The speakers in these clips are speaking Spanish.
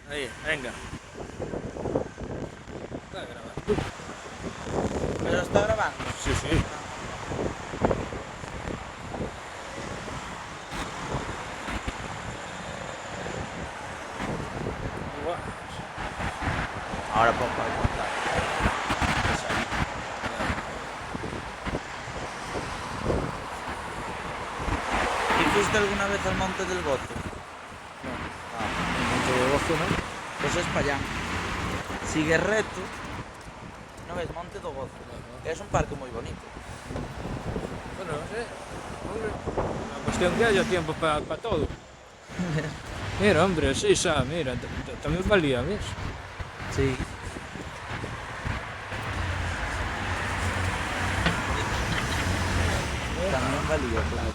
Ahí, venga. Está grabando. Pero está grabando. Sí, sí. Igual. Ahora pongo a contar. ¿Y fuiste alguna vez al Monte del Gozo? No, Ah, el monte de Gozo, ¿no? pues es para allá. Sigue reto. No ves, Monte do Gozo. Ajá. Es un parque muy bonito. Bueno, hombre, la cuestión que haya tiempo para todo. Mira, hombre, sí, mira, también valía, ¿ves? Sí. También valía, claro.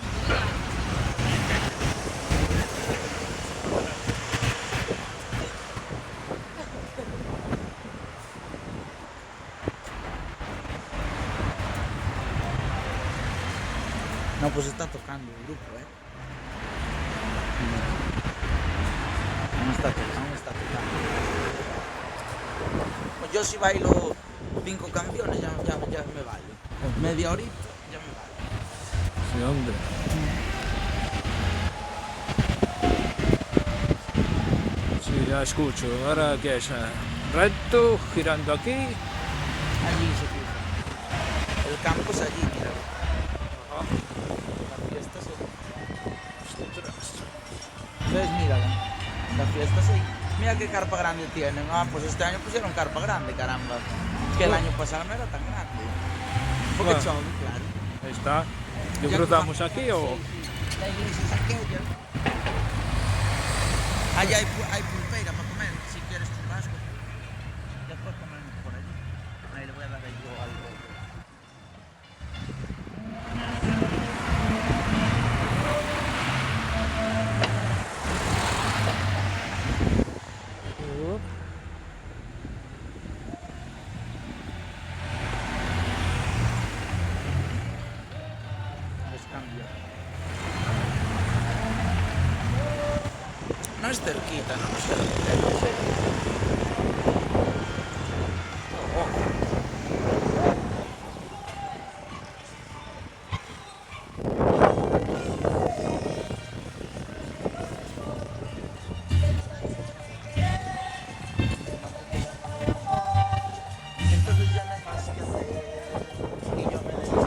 No, pues está tocando el grupo, ¿eh? Aún está tocando. Pues yo si bailo 5 canciones ya me vale. Media horita ya me vale. Sí, hombre. Sí, ya escucho. Ahora, ¿qué es? Recto, girando aquí. Allí se cruza. El campo es allí, mira. Ajá. La fiesta es allí. Ostras. ¿Ves? Mira, la fiesta es ahí. Mira qué carpa grande tienen. Ah, pues este año pusieron carpa grande, caramba. Es que el año pasado no era tan grande. Porque Bueno, son, claro. ahí está. Ya ¿Disfrutamos que aquí o...? sí, la iglesia es aquella. Allá hay pulpeira para comer, si quieres churrasco. Después comemos por allí. Ahí le voy a dar ahí yo algo. Les cambio. No es cerquita, no es cerquita. Entonces ya no hay más que hacer. Y yo me dedico.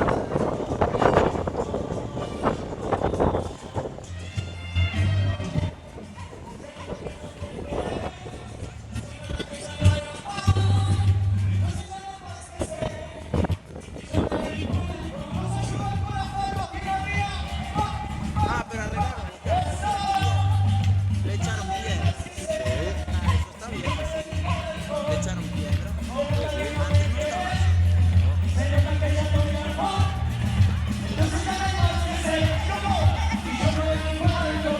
Ah, pero arreglaron el campo. Le echaron piedra. Ah, eso está bien así. Le echaron piedra. Antes no estaba así. Está todo el mundo ahí, ¿no?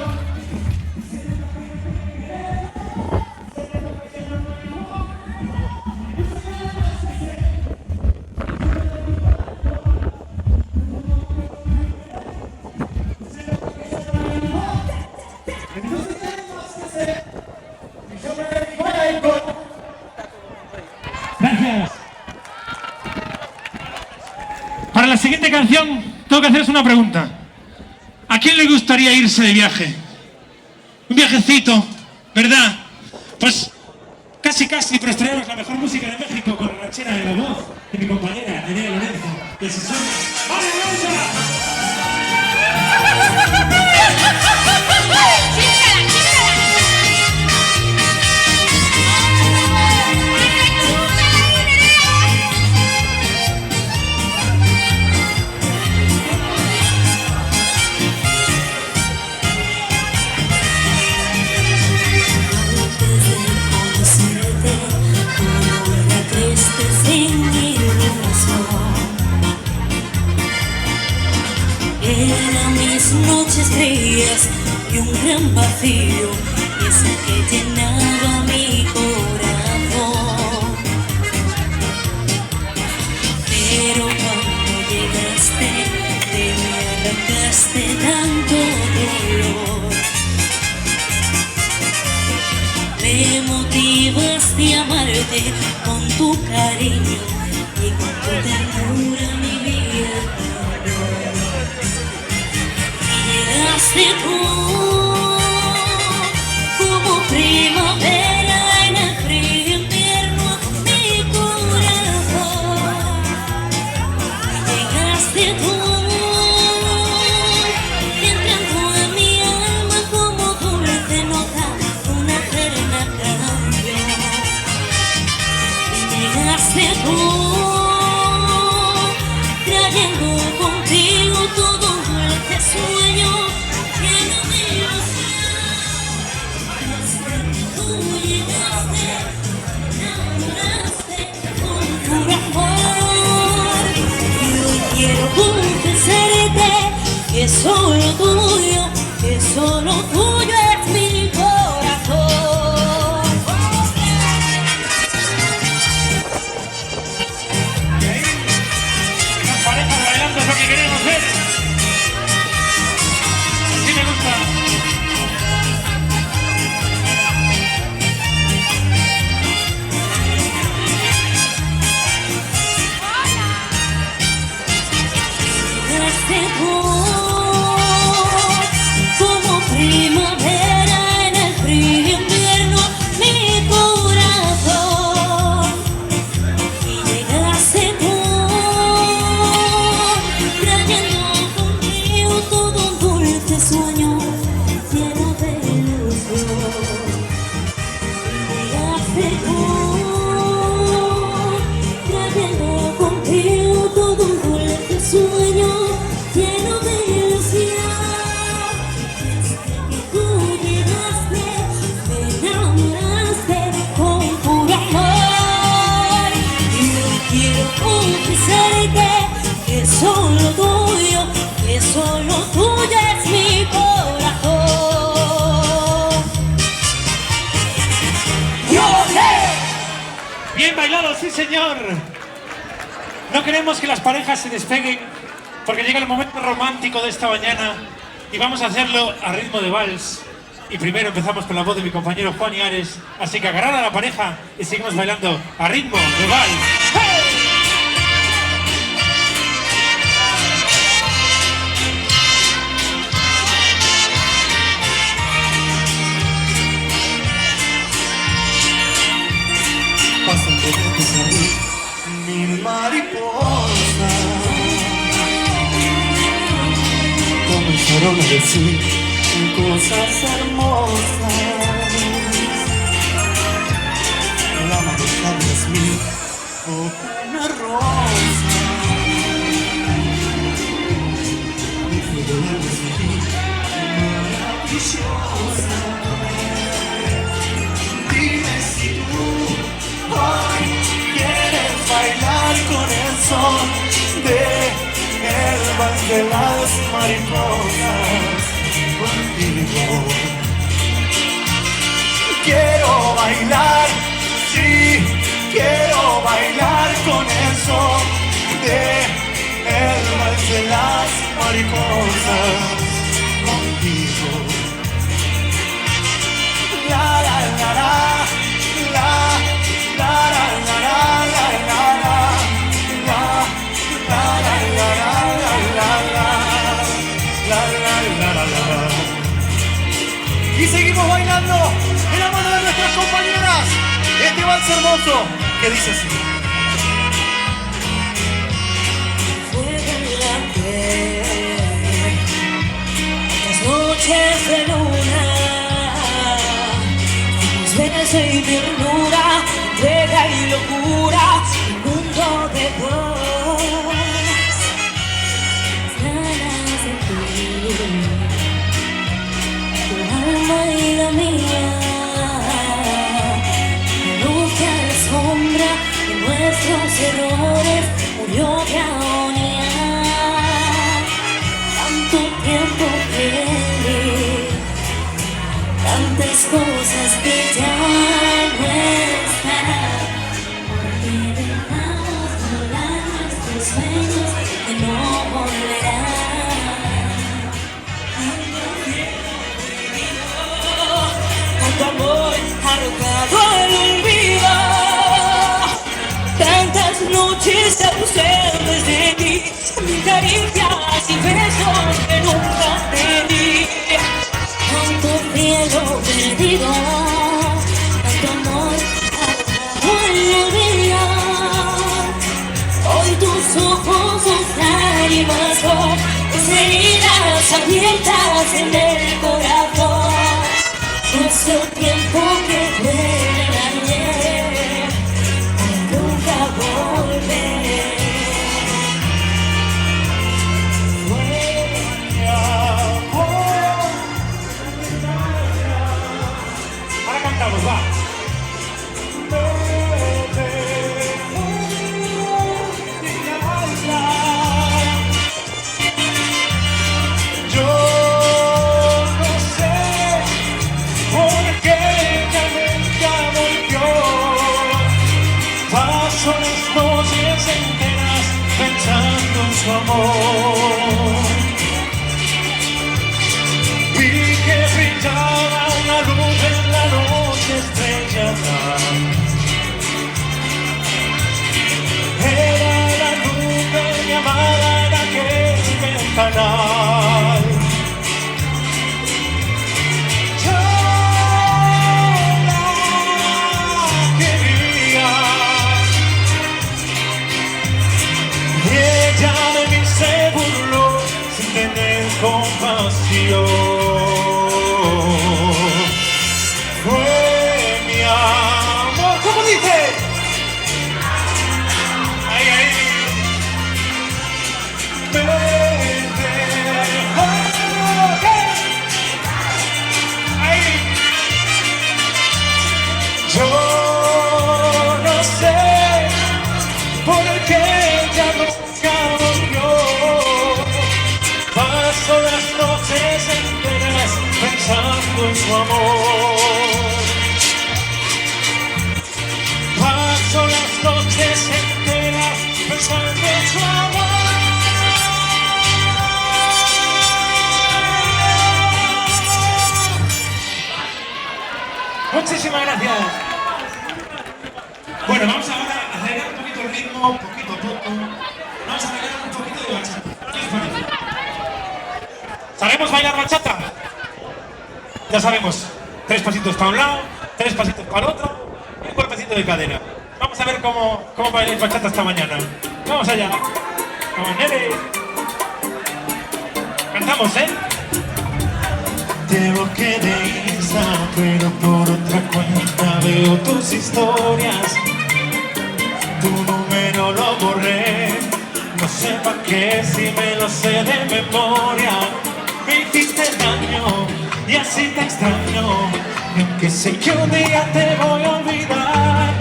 Gracias. Para la siguiente canción, tengo que haceros una pregunta. ¿A quién le gustaría irse de viaje? Un viajecito, ¿verdad? Pues casi, pero traemos la mejor música de México con la ranchera de la voz de mi compañera, Nerea Lorenzo. Que se suena. ¡Vale, Eran mis noches frías y un gran vacío, y ese que llenaba mi corazón. Pero cuando llegaste, te me arrancaste tanto dolor. me motivas de amarte con tu cariño y con tu ternura, mi vida. Llegaste tú como primavera en el frío invierno a mi corazón. Llegaste tú entrando en mi alma como dulce nota una eterna canción. Llegaste tú trayendo contigo todo un dulce sueño lleno de ilusión. Tú llegaste, enamoraste con puro amor. Y hoy quiero confesarte que solo tuyo es mi corazón. Las parejas bailando es lo que queremos ver. Así me gusta. Llegaste tú como primavera en el frío invierno mi corazón. Y llegaste tú trayendo contigo todo un dulce sueño lleno de ilusión. Llegaste tú trayendo contigo todo un dulce sueño lleno de ilusión. Desde que tú llegaste me enamoraste con puro amor. Y hoy quiero confesarte que solo tuyo es mi corazón. Bien bailado, sí señor. No queremos que las parejas se despeguen porque llega el momento romántico de esta mañana y vamos a hacerlo a ritmo de vals. Y primero empezamos con la voz de mi compañero Juan Iares, así que agarrar a la pareja y seguimos bailando a ritmo de vals. ¡Hey! Pasan por ti mil mariposas, comenzaron a decir cosas hermosas. La mariposa es mi una rosa, mi flor es maravillosa. Dime si tú hoy quieres bailar con el son de el vals de las mariposas. Contigo quiero bailar, sí, quiero bailar con el son de el vals de las mariposas. Contigo la la la la la la la la la la la. Y seguimos bailando en la mano de nuestras compañeras este vals hermoso que dice así. Fuego en la piel, estas noches de luna, beso y ternura, entrega y locura, un mundo de dos, ganas de ti, tu alma y la mía, la luz que asombra de nuestros errores, murió de agonía, tanto tiempo perdí, tantas cosas que ya no están. noches ausentes de ti, mil caricias y besos que nunca te di. Tanto cielo perdido, tanto amor arrojado en la vida. Hoy tus ojos son lágrimas, tus heridas abiertas en el corazón. No es el tiempo que fue el ayer, nunca volver. Ahora cantamos, va. Yo no sé por qué ya nunca volvió. Paso las noches enteras pensando en su amor. Vi que brillaba una luz en la noche estrellada. Era la luz de mi amada en aquel ventanal. Yo la quería y ella de mí se burló sin tener compasión. Fue mi amor, ¿cómo dice? Ay, ay. Me dejó, ay. Yo no sé por qué ya nunca volvió. Paso las noches enteras pensando en su amor. Paso las noches enteras pensando en su amor. Muchísimas gracias. Bueno, vamos ahora a acelerar un poquito el ritmo, poquito a poco. Vamos a bailar un poquito de bachata. ¿Qué os parece? ¿Sabemos bailar bachata? Ya sabemos. 3 pasitos para un lado, 3 pasitos para el otro y un golpecito de cadera. Vamos a ver cómo bailáis bachata esta mañana. Vamos allá. Vamos, nene. Cantamos, ¿eh? Te bloqueé de Insta, pero por otra cuenta veo tus historias. Tu número lo borré, no sé pa' qué si me lo sé de memoria. Me hiciste daño y así te extraño, y aunque sé que un día te voy a olvidar,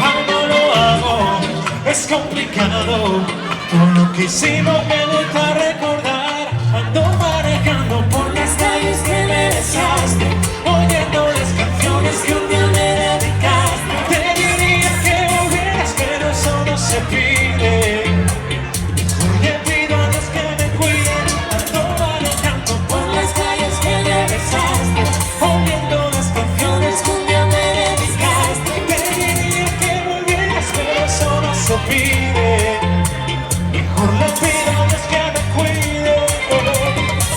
aún no lo hago, es complicado. Todo lo que hicimos me gusta recordar. Ando manejando por las calles que me besaste, oyendo las canciones que un día me dedicaste. Te diría que volvieras, pero eso no se pide. Le pido a Dios que me cuide. Ando manejando por las calles que me besaste, oyendo las canciones que un día me dedicaste. Te diría que volvieras, pero eso no se pide. Mejor le pido a Dios que me cuide.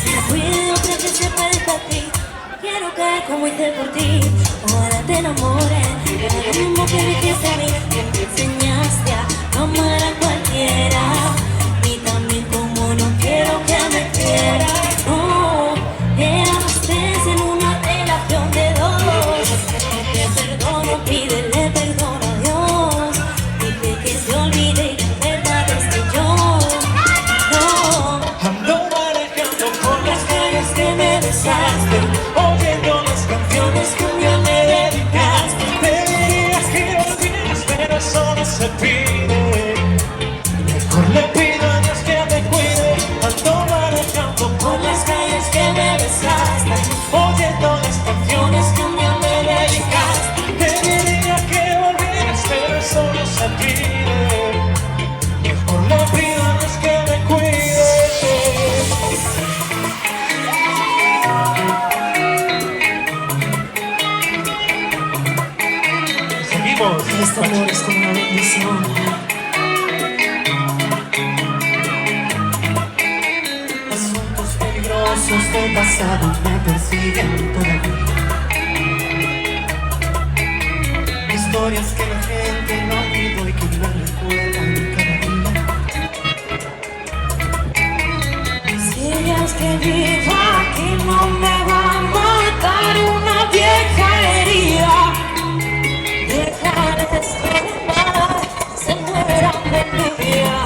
Me cuide otra que se parezca a ti. Quiero caer como hice por ti. Ahora te enamores. Era lo mismo que me hiciste a mí. Que me enseñaste a no amar a cualquiera. Y también como no quiero que me quiera. No, éramos 3 en una relación de 2. Te perdono, pídele perdón a Dios. Dile que se olvide y la verdad es que yo no. Ando manejando por las calles que me besaste, oyendo las canciones que un día me dedicaste. Te dirías que volvieras, pero eso no se pide. Mejor le pido a Dios que me cuide. Ando manejando por las calles que me besaste, oyendo las canciones que un día me dedicaste. Te diría que volvieras, pero eso no se pide. Mejor le pido a Dios que me cuide. Seguimos. Este amor es como una bendición. Trozos del pasado me persiguen todavía. Historias que la gente no olvidó y que me recuerdan cada día. Si es que vivo aquí no me va a matar una vieja herida. Dejar de escapar, se mueran de envidia.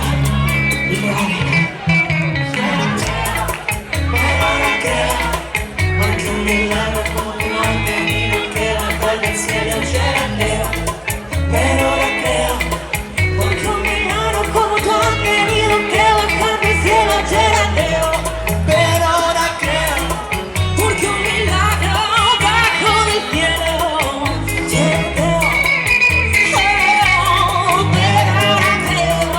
Porque un milagro como tú no has tenido que bajar del cielo llega. Pero ahora creo, Porque un milagro como tú has tenido que bajar del cielo llega. pero ahora creo. Porque un milagro bajo del cielo llega. Pero ahora creo.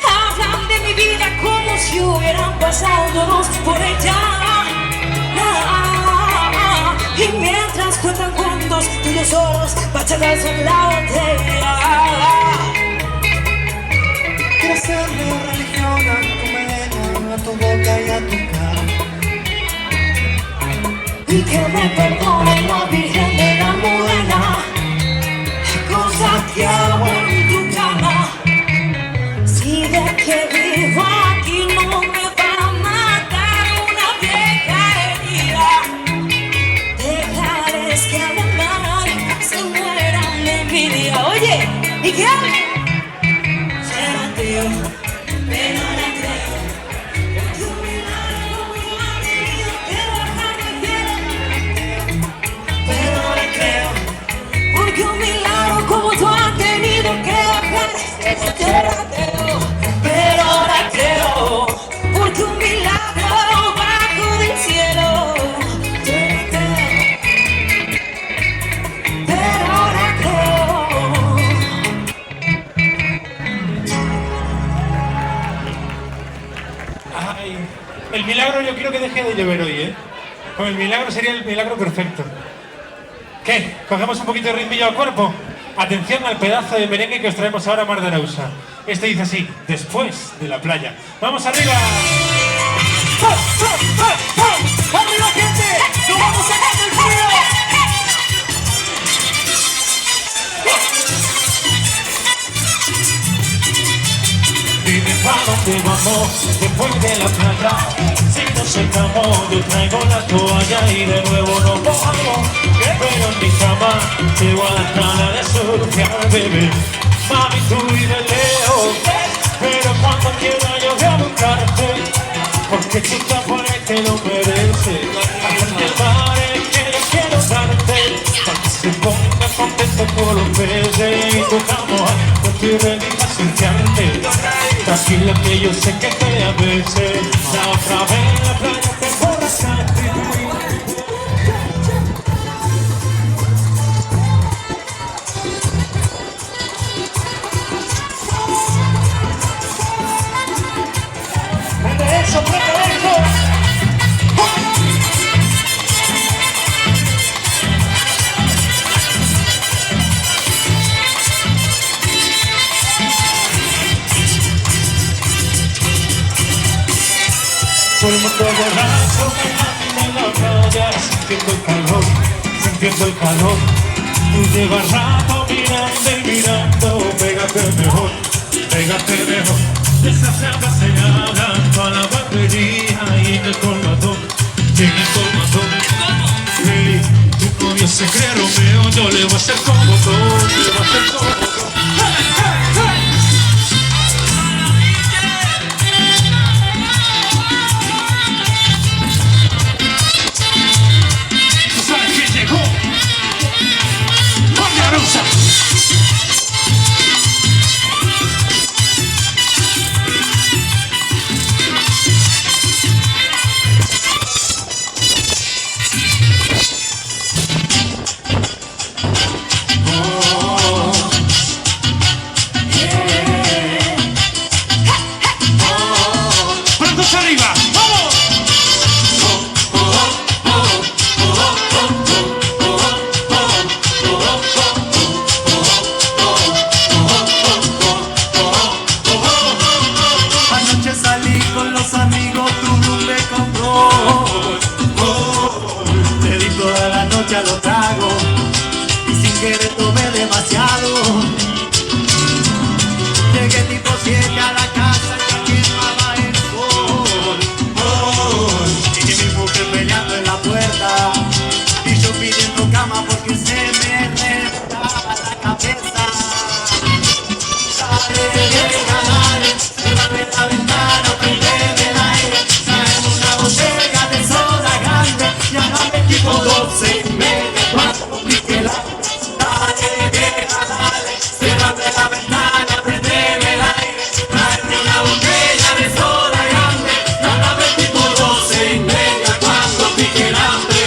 Hablan de mi vida como si hubieran pasado todos por ella. Y mientras cuentan cuentos, tú y yo solos, bachadas en la botella. Quiero hacerle religión a tu melena, a tu boca y a tu cara. Y que me perdone la Virgen de la Morena, cosas que hago en tu cama. Si de que vivo aquí no me va a matar una vieja herida. Dejaré que hablen mal, se mueran de envidia. Oye, ¿y qué hablan? Será tío, pero no creo. Porque un milagro como ha tenido que bajar del cielo. Pero ahora creo. Porque un milagro como tú has tenido que bajar del cielo. Pero ahora creo. Porque un milagro bajo del cielo. Pero ahora creo. Ay, el milagro yo quiero que deje de llover hoy, ¿eh? Con el milagro sería el milagro perfecto. ¿Qué? ¿Cogemos un poquito de ritmillo al cuerpo? Atención al pedazo de merengue que os traemos ahora, Mar de Arausa. Este dice así, después de la playa. ¡Vamos arriba! ¡Arriba, gente! ¡Nos vamos sacando el frío! Dime pa' dónde vamos después de la playa. Si nos secamos, yo traigo la toalla y de nuevo nos mojamos. Pero en mi cama llevo a las ganas de surfear, bebé. Mami, tú vives lejos, pero cuando quiera yo voy a buscarte. Porque chica, por ahí te lo mereces. Hacerte el mar es que yo quiero darte. Para que se ponga contento por los peces. Y tocamos, no estoy ready para surfearte. Tranquila que yo sé que te a veces. La otra vez en la playa te emborrachaste. ¡Prende eso, prende eso! Todo el mundo borracho bailando en la playa, sintiendo el calor, sintiendo el calor. Tú llevas rato mirando y mirando, pégate mejor, pégate mejor. Esas llamas se hablan a la barbería y en el colmadón, y en el colmadón. Hey, tu novio se cree Romeo, yo le voy a hacer como todo, le voy a hacer como todo. Hey, hey, hey. Anoche salí con los amigos que le tomé demasiado. Llegué tipo 7 a la casa y ya quemaba el sol. Y mi mujer peleando en la puerta y yo pidiendo cama porque se me reventaba la cabeza. Dale, deja, dale, cierrame la ventana, prendeme el aire, tráeme una botella de soda grande y hágame tipo 12 y media cuando pique la. Dale, deja, dale, cierrame la ventana, prendeme el aire, tráeme una botella de soda grande y hágame tipo 12 y media cuando pique el hambre.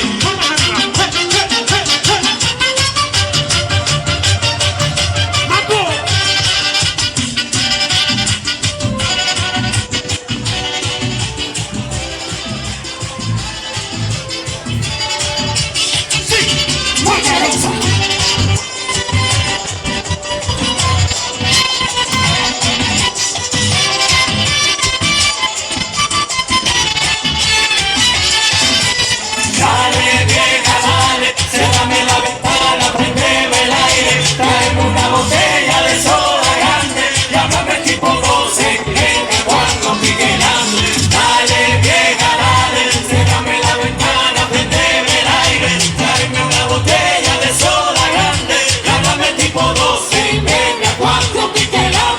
Dale, vieja, dale, cérrame la ventana, prendeme el aire, tráeme una botella de soda grande y háblame tipo 12 y media cuando pique el hambre. Dale, vieja, dale, cérrame la ventana, prendeme el aire, tráeme una botella de soda grande y háblame tipo 12 y media cuando pique el hambre.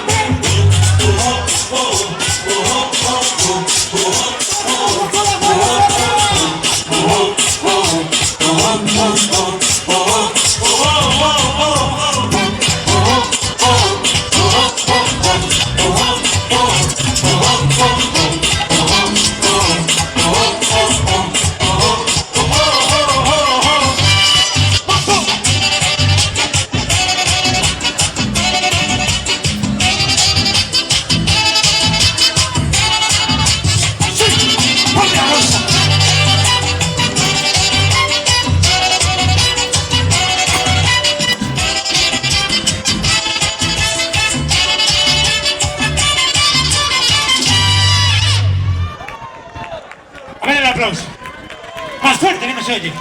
A ver el aplauso. Más fuerte, que no se oye.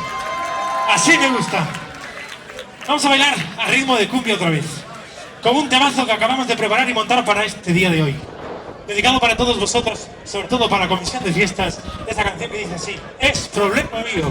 Así me gusta. Vamos a bailar a ritmo de cumbia otra vez. Con un temazo que acabamos de preparar y montar para este día de hoy. Dedicado para todos vosotros, sobre todo para la comisión de fiestas. Esta canción que dice así: es problema mío.